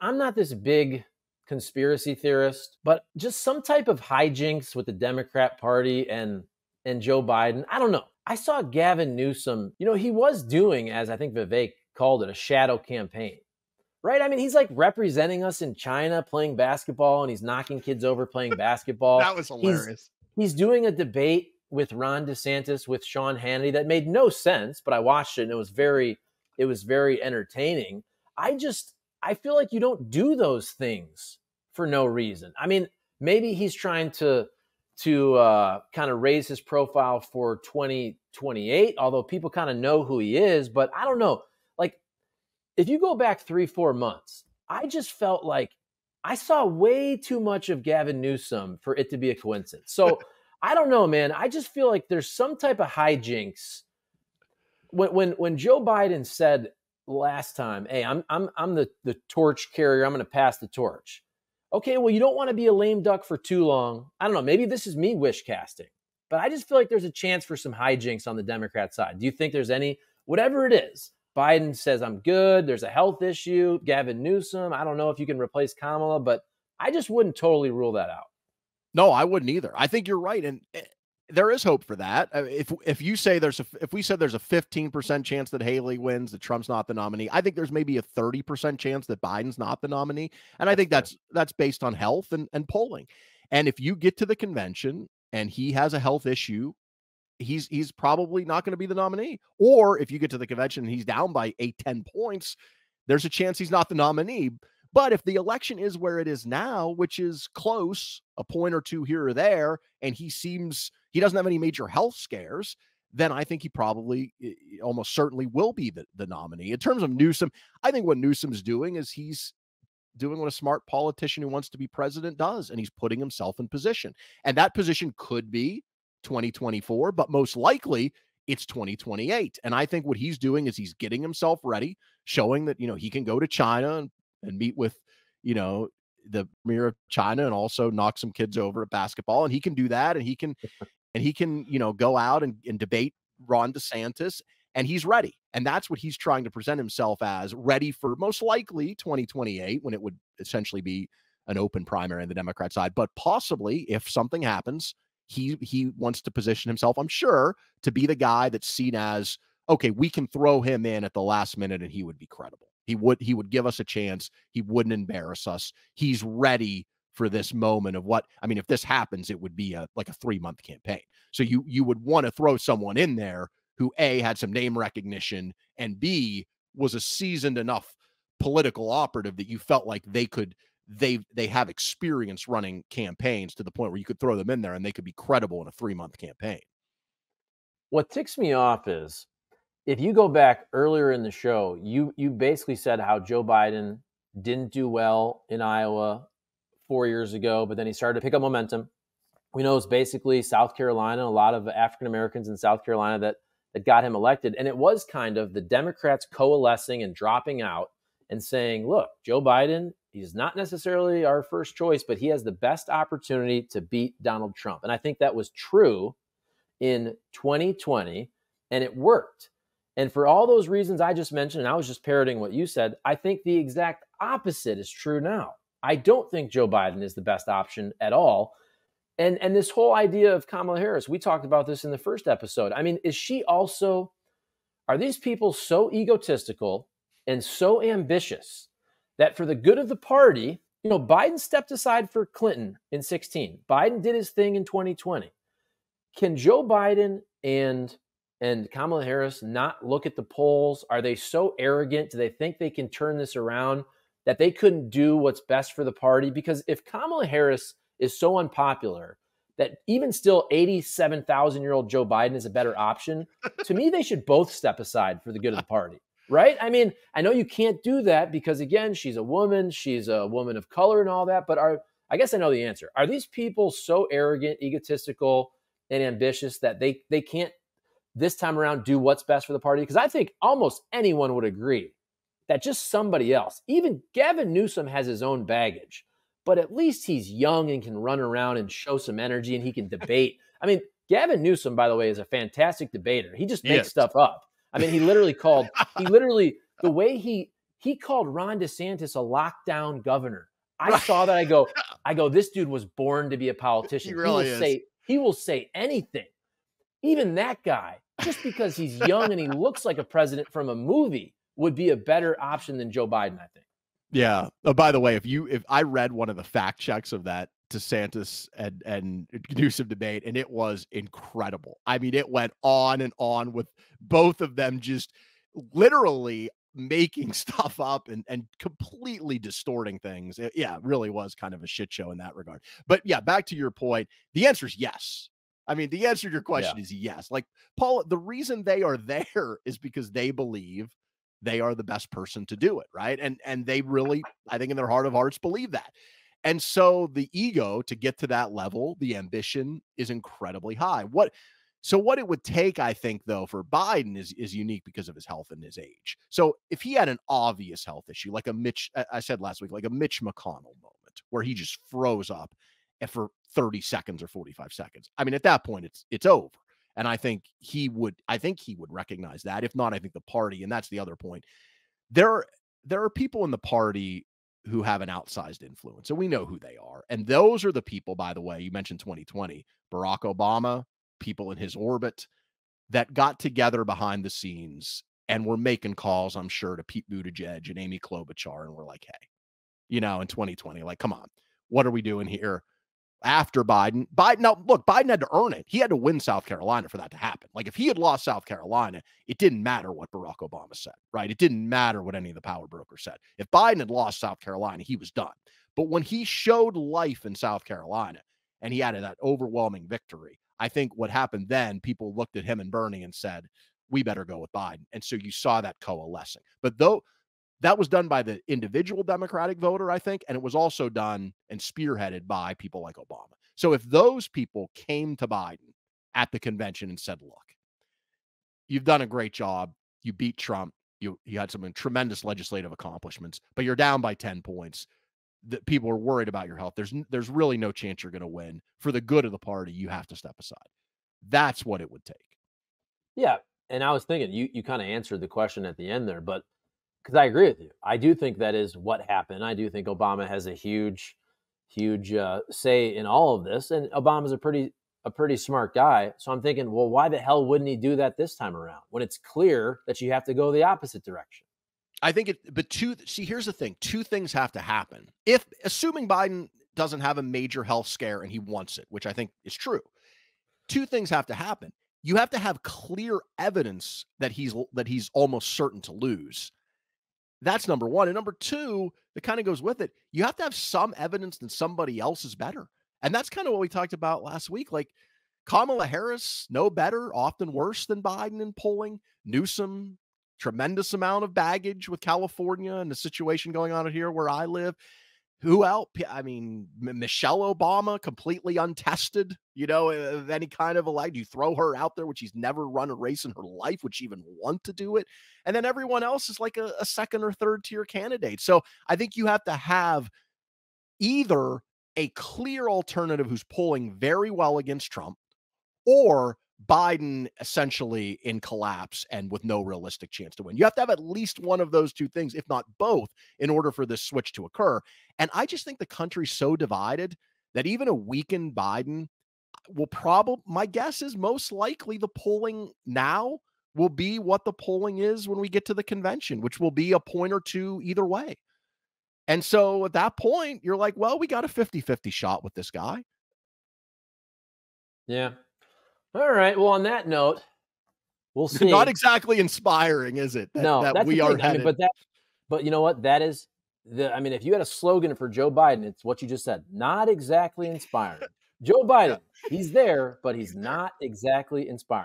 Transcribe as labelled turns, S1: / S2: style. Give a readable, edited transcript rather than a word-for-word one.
S1: I'm not this big conspiracy theorist, but just some type of hijinks with the Democrat Party and Joe Biden. I don't know. I saw Gavin Newsom, he was doing, as I think Vivek called it, a shadow campaign, right? I mean, he's like representing us in China playing basketball, and he's knocking kids over playing basketball.
S2: That was hilarious.
S1: He's doing a debate with Ron DeSantis, with Sean Hannity that made no sense, but I watched it and it was very entertaining. I feel like you don't do those things for no reason. I mean, maybe he's trying to kind of raise his profile for 2028, although people kind of know who he is. But I don't know. Like, if you go back 3-4 months, I just felt like I saw way too much of Gavin Newsom for it to be a coincidence. So I don't know, man. I just feel like there's some type of hijinks. When Joe Biden said last time, hey, I'm the torch carrier, I'm going to pass the torch. Okay, well, you don't want to be a lame duck for too long. I don't know. Maybe this is me wish casting, but I just feel like there's a chance for some hijinks on the Democrat side. Do you think there's any, whatever it is? Biden says, I'm good. There's a health issue. Gavin Newsom, I don't know if you can replace Kamala, but I just wouldn't totally rule that out.
S2: No, I wouldn't either. I think you're right. And there is hope for that. If we said there's a 15% chance that Haley wins, that Trump's not the nominee, I think there's maybe a 30% chance that Biden's not the nominee. And I think that's based on health and polling. And if you get to the convention and he has a health issue, he's probably not going to be the nominee. Or if you get to the convention and he's down by 8-10 points, there's a chance he's not the nominee. But if the election is where it is now, which is close, a point or two here or there, and he doesn't have any major health scares, then I think he probably almost certainly will be the nominee. In terms of Newsom, I think what Newsom's doing is he's doing what a smart politician who wants to be president does, and he's putting himself in position. And that position could be 2024, but most likely it's 2028. And I think what he's doing is he's getting himself ready, showing that, he can go to China and meet with, the premier of China and also knock some kids over at basketball. And he can do that. And he can, go out and debate Ron DeSantis, and he's ready. And that's what he's trying to present himself as, ready for most likely 2028, when it would essentially be an open primary on the Democrat side. But possibly, if something happens, he wants to position himself, I'm sure, to be the guy that's seen as, okay, we can throw him in at the last minute and he would be credible. He would give us a chance. He wouldn't embarrass us. He's ready for this moment of if this happens, it would be like a 3-month campaign. So you would want to throw someone in there who A, had some name recognition, and B, was a seasoned enough political operative that you felt like they have experience running campaigns to the point where you could throw them in there and they could be credible in a 3-month campaign.
S1: What ticks me off is, if you go back earlier in the show, you basically said how Joe Biden didn't do well in Iowa 4 years ago, but then he started to pick up momentum. We know it's basically South Carolina, a lot of African Americans in South Carolina that got him elected. And it was kind of the Democrats coalescing and dropping out and saying, look, Joe Biden, he's not necessarily our first choice, but he has the best opportunity to beat Donald Trump. And I think that was true in 2020, and it worked. And for all those reasons I just mentioned, and I was just parroting what you said, I think the exact opposite is true now. I don't think Joe Biden is the best option at all. And this whole idea of Kamala Harris, we talked about this in the first episode. I mean, are these people so egotistical and so ambitious that for the good of the party, Biden stepped aside for Clinton in 2016. Biden did his thing in 2020. Can Joe Biden and Kamala Harris not look at the polls? Are they so arrogant? Do they think they can turn this around, that they couldn't do what's best for the party? Because if Kamala Harris is so unpopular that even still 87,000-year-old Joe Biden is a better option, to me, they should both step aside for the good of the party, right? I mean, I know you can't do that because, again, she's a woman of color and all that, but I guess I know the answer. Are these people so arrogant, egotistical, and ambitious that they can't this time around do what's best for the party? Because I think almost anyone would agree that just somebody else, even Gavin Newsom, has his own baggage, but at least he's young and can run around and show some energy, and he can debate. I mean, Gavin Newsom, by the way, is a fantastic debater. He just makes stuff up. I mean, the way he He called Ron DeSantis a lockdown governor. I saw that. I go, this dude was born to be a politician.
S2: He really is.
S1: He will say anything. Even that guy, just because he's young and he looks like a president from a movie, would be a better option than Joe Biden, I think.
S2: Yeah. Oh, by the way, if I read one of the fact checks of that DeSantis and Newsom debate, and it was incredible. I mean, it went on and on with both of them just literally making stuff up and completely distorting things. It really was kind of a shit show in that regard. But yeah, back to your point, the answer is yes. I mean, the answer to your question is yes. Like, Paul, the reason they are there is because they believe they are the best person to do it, right? And they really, I think in their heart of hearts, believe that. And so the ego to get to that level, the ambition is incredibly high. What it would take, I think, though, for Biden is unique because of his health and his age. So if he had an obvious health issue, like I said last week, like a Mitch McConnell moment where he just froze up for 30 seconds or 45 seconds, I mean, at that point, it's over. And I think he would recognize that. If not, I think the party, and that's the other point. There are people in the party who have an outsized influence, and we know who they are. And those are the people, by the way, you mentioned 2020, Barack Obama, people in his orbit that got together behind the scenes and were making calls, I'm sure, to Pete Buttigieg and Amy Klobuchar. And we're like, hey, in 2020, like, come on, what are we doing here? After Biden, now look, Biden had to earn it. He had to win South Carolina for that to happen. Like, if he had lost South Carolina, it didn't matter what Barack Obama said, right? It didn't matter what any of the power brokers said. If Biden had lost South Carolina, he was done. But when he showed life in South Carolina and he had that overwhelming victory, I think what happened then, people looked at him and Bernie and said, we better go with Biden. And so you saw that coalescing. But though that was done by the individual Democratic voter, I think, and it was also done and spearheaded by people like Obama. So if those people came to Biden at the convention and said, look, you've done a great job. You beat Trump. You had some tremendous legislative accomplishments, but you're down by 10 points. That people are worried about your health. There's really no chance you're going to win. For the good of the party, you have to step aside. That's what it would take.
S1: Yeah. And I was thinking, you kind of answered the question at the end there, but because I agree with you. I do think that is what happened. I do think Obama has a huge say in all of this. And Obama's a pretty smart guy. So I'm thinking, well, why the hell wouldn't he do that this time around when it's clear that you have to go the opposite direction?
S2: I think here's the thing. Two things have to happen. Assuming Biden doesn't have a major health scare and he wants it, which I think is true, two things have to happen. You have to have clear evidence that he's almost certain to lose. That's number one. And number two, that kind of goes with it. You have to have some evidence that somebody else is better. And that's kind of what we talked about last week. Like, Kamala Harris, no better, often worse than Biden in polling. Newsom, tremendous amount of baggage with California and the situation going on here where I live. Who else? I mean, Michelle Obama, completely untested, of any kind of do you throw her out there, which she's never run a race in her life? Would she even want to do it? And then everyone else is like a second or third tier candidate. So I think you have to have either a clear alternative who's polling very well against Trump, or Biden essentially in collapse and with no realistic chance to win. You have to have at least one of those two things, if not both, in order for this switch to occur. And I just think the country's so divided that even a weakened Biden will my guess is most likely the polling now will be what the polling is when we get to the convention, which will be a point or two either way. And so at that point, you're like, well, we got a 50-50 shot with this guy.
S1: Yeah. All right. Well, on that note, we'll see.
S2: Not exactly inspiring, is it?
S1: That we are headed. But you know what? That is if you had a slogan for Joe Biden, it's what you just said. Not exactly inspiring. Joe Biden, he's there, but he's not exactly inspiring.